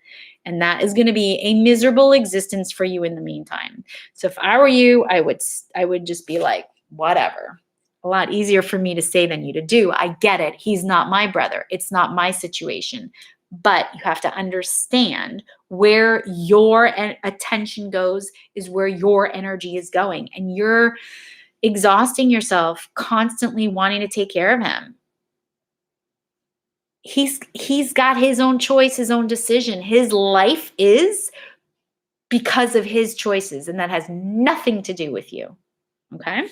And that is going to be a miserable existence for you in the meantime. So if I were you, I would just be like, whatever. A lot easier for me to say than you to do. I get it. He's not my brother. It's not my situation. But you have to understand where your attention goes is where your energy is going. And you're exhausting yourself constantly wanting to take care of him. He's got his own choice, his own decision. His life is because of his choices, and that has nothing to do with you. Okay?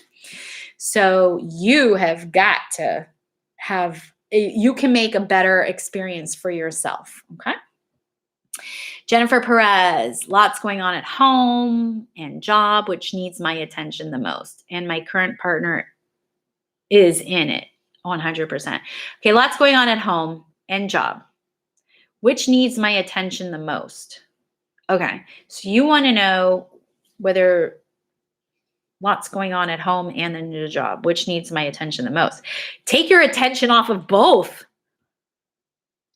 So you have got to you can make a better experience for yourself. Okay? Jennifer Perez, lots going on at home and job, which needs my attention the most. And my current partner is in it 100%. Okay, lots going on at home and job. Which needs my attention the most? Okay, so you want to know whether lots going on at home and in the job, which needs my attention the most. Take your attention off of both.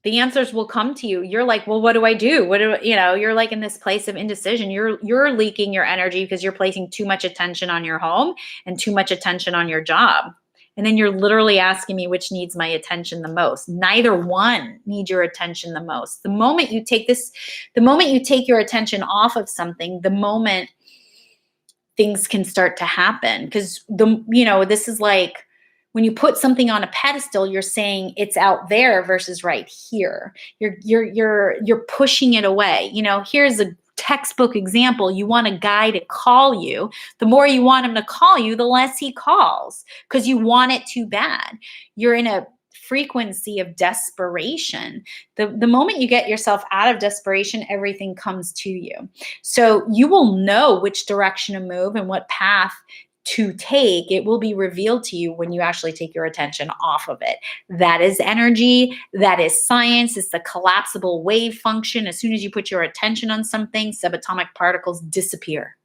The answers will come to you. You're like, well, what do I do? You're like in this place of indecision. You're leaking your energy because you're placing too much attention on your home and too much attention on your job. And then you're literally asking me which needs my attention the most. Neither one needs your attention the most. The moment you take your attention off of something, the moment things can start to happen. Because this is like when you put something on a pedestal, you're saying it's out there versus right here. You're pushing it away. Here's a textbook example. You want a guy to call you. The more you want him to call you, the less he calls because you want it too bad. You're in a frequency of desperation. The moment you get yourself out of desperation, everything comes to you. So you will know which direction to move and what path to take. It will be revealed to you when you actually take your attention off of it. That is energy. That is science. It's the collapsible wave function. As soon as you put your attention on something, subatomic particles disappear.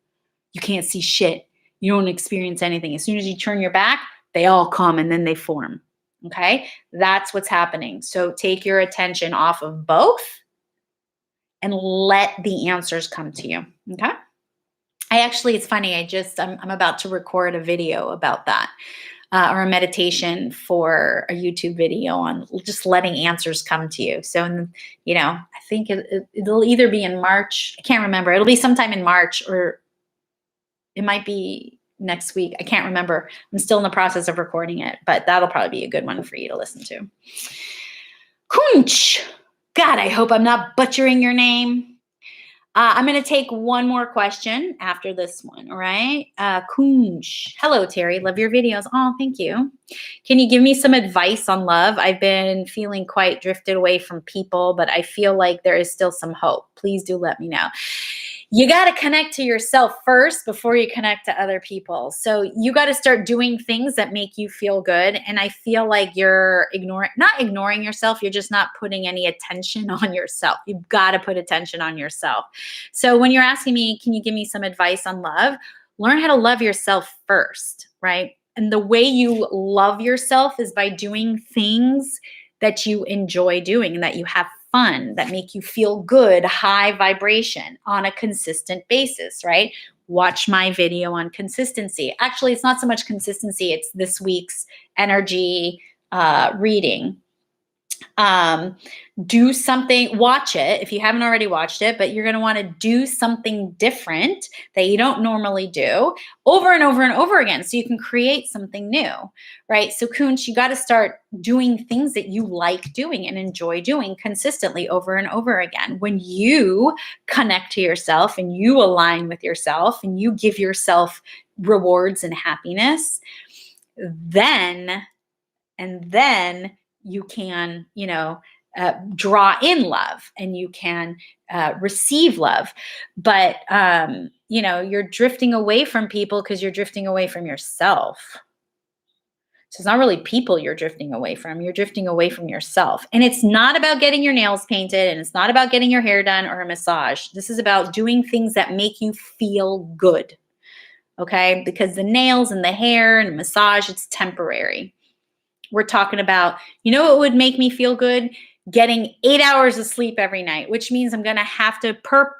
You can't see shit. You don't experience anything. As soon as you turn your back, they all come and then they form. Okay? That's what's happening. So take your attention off of both and let the answers come to you. Okay? It's funny. I'm about to record a video about that, or a meditation for a YouTube video on just letting answers come to you. So, I think it'll either be in March. I can't remember. It'll be sometime in March, or it might be next week. I can't remember. I'm still in the process of recording it, but that'll probably be a good one for you to listen to. Kunch. God, I hope I'm not butchering your name. I'm going to take one more question after this one, all right? Kunj. Hello, Terrie. Love your videos. Oh, thank you. Can you give me some advice on love? I've been feeling quite drifted away from people, but I feel like there is still some hope. Please do let me know. You got to connect to yourself first before you connect to other people. So you got to start doing things that make you feel good. And I feel like you're not ignoring yourself. You're just not putting any attention on yourself. You've got to put attention on yourself. So when you're asking me, can you give me some advice on love? Learn how to love yourself first, right? And the way you love yourself is by doing things that you enjoy doing and that you have fun, that make you feel good, high vibration on a consistent basis, right? Watch my video on consistency. Actually, it's not so much consistency. It's this week's energy reading. Do something, watch it if you haven't already watched it, but you're going to want to do something different that you don't normally do over and over and over again so you can create something new, right? So Kunch, you got to start doing things that you like doing and enjoy doing consistently over and over again. When you connect to yourself and you align with yourself and you give yourself rewards and happiness, then you can, draw in love and you can receive love. But, you're drifting away from people because you're drifting away from yourself. So it's not really people you're drifting away from. You're drifting away from yourself. And it's not about getting your nails painted, and it's not about getting your hair done or a massage. This is about doing things that make you feel good. Okay? Because the nails and the hair and massage, it's temporary. We're talking about, what would make me feel good? Getting 8 hours of sleep every night, which means I'm going to have to,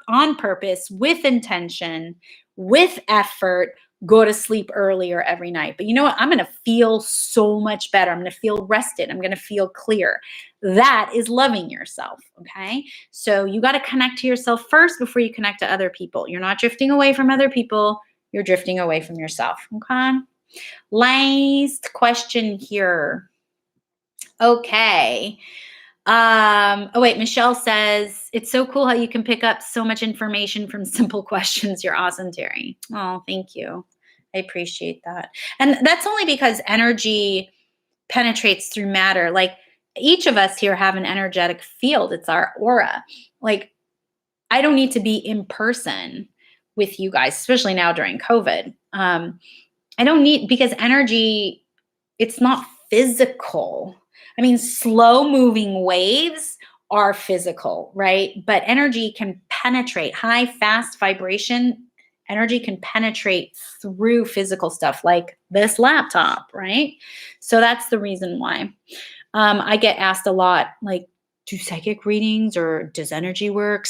on purpose, with intention, with effort, go to sleep earlier every night. But you know what? I'm going to feel so much better. I'm going to feel rested. I'm going to feel clear. That is loving yourself, okay? So you got to connect to yourself first before you connect to other people. You're not drifting away from other people. You're drifting away from yourself, okay? Last question here. Okay. Michelle says, it's so cool how you can pick up so much information from simple questions. You're awesome, Terrie. Oh, thank you. I appreciate that. And that's only because energy penetrates through matter. Like each of us here have an energetic field. It's our aura. Like I don't need to be in person with you guys, especially now during COVID. I don't need, because energy, it's not physical. I mean, slow moving waves are physical, right? But energy can penetrate, high, fast vibration. Energy can penetrate through physical stuff like this laptop, right? So that's the reason why. I get asked a lot, like, do psychic readings or does energy work?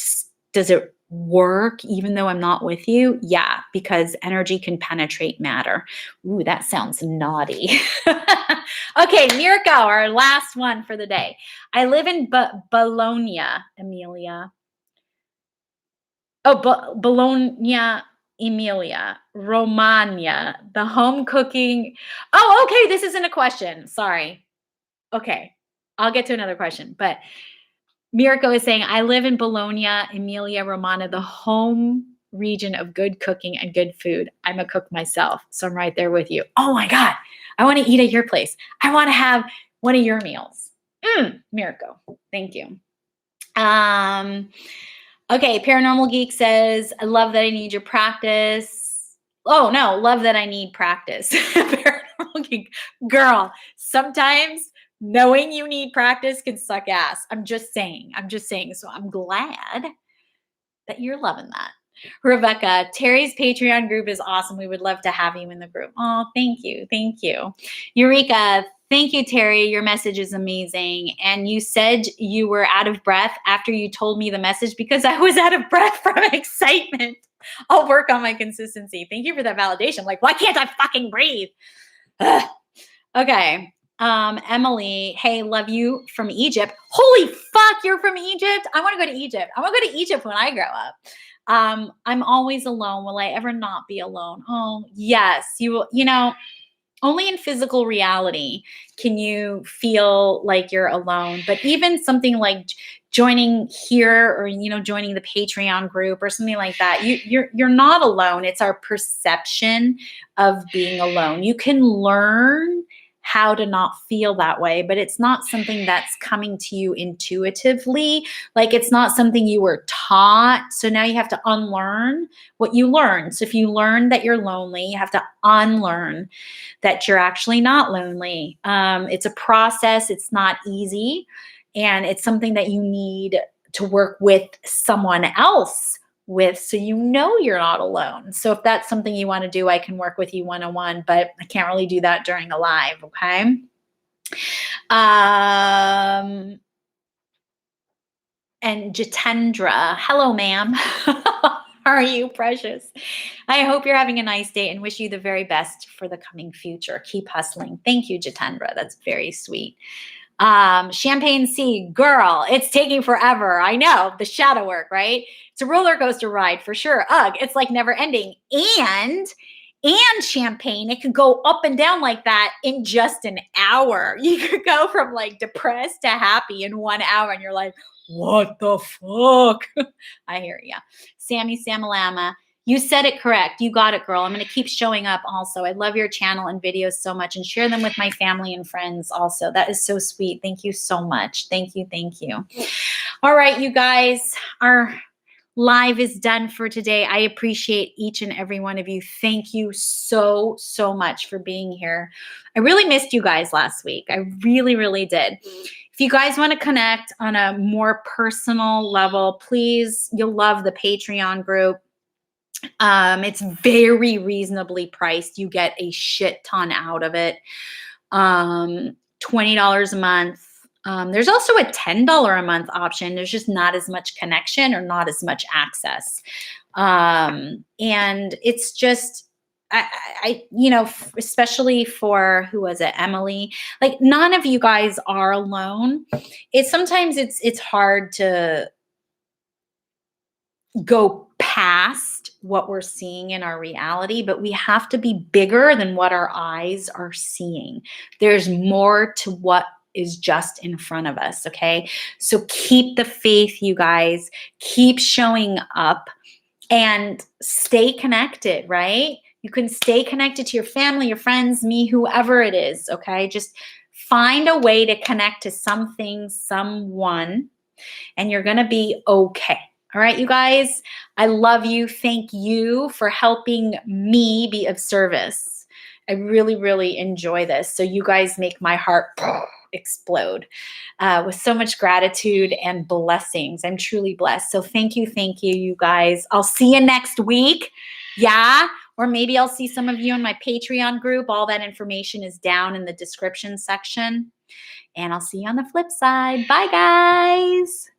Does it work even though I'm not with you? Yeah, because energy can penetrate matter. Ooh, that sounds naughty. Okay, Mirko, our last one for the day. I live in Bologna, Emilia. Oh, Bologna, Emilia, Romagna, the home cooking. Oh, okay, this isn't a question. Sorry. Okay, I'll get to another question, but Mirko is saying, I live in Bologna, Emilia Romagna, the home region of good cooking and good food. I'm a cook myself, so I'm right there with you. Oh my God, I want to eat at your place. I want to have one of your meals. Mirko, thank you. Okay, Paranormal Geek says, I love that I need your practice. Oh no, love that I need practice. Paranormal Geek, girl, sometimes knowing you need practice can suck ass. I'm just saying. So I'm glad that you're loving that. Rebecca, Terrie's Patreon group is awesome. We would love to have you in the group. Oh, thank you. Thank you. Eureka, thank you, Terrie. Your message is amazing. And you said you were out of breath after you told me the message because I was out of breath from excitement. I'll work on my consistency. Thank you for that validation. Like, why can't I fucking breathe? Ugh. Okay. Emily, hey, love you from Egypt. Holy fuck, you're from Egypt? I want to go to Egypt. I want to go to Egypt when I grow up. I'm always alone. Will I ever not be alone? Oh, yes. You will, only in physical reality can you feel like you're alone. But even something like joining here or, joining the Patreon group or something like that, you're not alone. It's our perception of being alone. You can learn how to not feel that way, but it's not something that's coming to you intuitively. Like it's not something you were taught. So now you have to unlearn what you learned. So if you learn that you're lonely, you have to unlearn that you're actually not lonely. It's a process. It's not easy. And it's something that you need to work with someone else with, so you're not alone. So if that's something you want to do, I can work with you one-on-one, but I can't really do that during a live, okay? And Jitendra, hello, ma'am. How are you, precious? I hope you're having a nice day and wish you the very best for the coming future. Keep hustling. Thank you, Jitendra. That's very sweet. Champagne Sea, girl, it's taking forever. I know, the shadow work, right? It's a roller coaster ride for sure. Ugh, it's like never ending. And Champagne, it could go up and down like that in just an hour. You could go from like depressed to happy in 1 hour and you're like, what the fuck? I hear ya. Sammy Samalama, you said it correct. You got it, girl. I'm going to keep showing up also. I love your channel and videos so much and share them with my family and friends also. That is so sweet. Thank you so much. Thank you. Thank you. All right, you guys, our live is done for today. I appreciate each and every one of you. Thank you so, so much for being here. I really missed you guys last week. I really, really did. If you guys want to connect on a more personal level, please, you'll love the Patreon group. It's very reasonably priced. You get a shit ton out of it. $20 a month. There's also a $10 a month option. There's just not as much connection or not as much access. And it's just, especially for, who was it? Emily, like none of you guys are alone. Sometimes it's hard to go past what we're seeing in our reality, but we have to be bigger than what our eyes are seeing. There's more to what is just in front of us, okay? So keep the faith, you guys. Keep showing up and stay connected, right? You can stay connected to your family, your friends, me, whoever it is, okay? Just find a way to connect to something, someone, and you're going to be okay. All right, you guys, I love you. Thank you for helping me be of service. I really, really enjoy this. So you guys make my heart explode with so much gratitude and blessings. I'm truly blessed. So thank you, you guys. I'll see you next week. Yeah, or maybe I'll see some of you in my Patreon group. All that information is down in the description section. And I'll see you on the flip side. Bye, guys.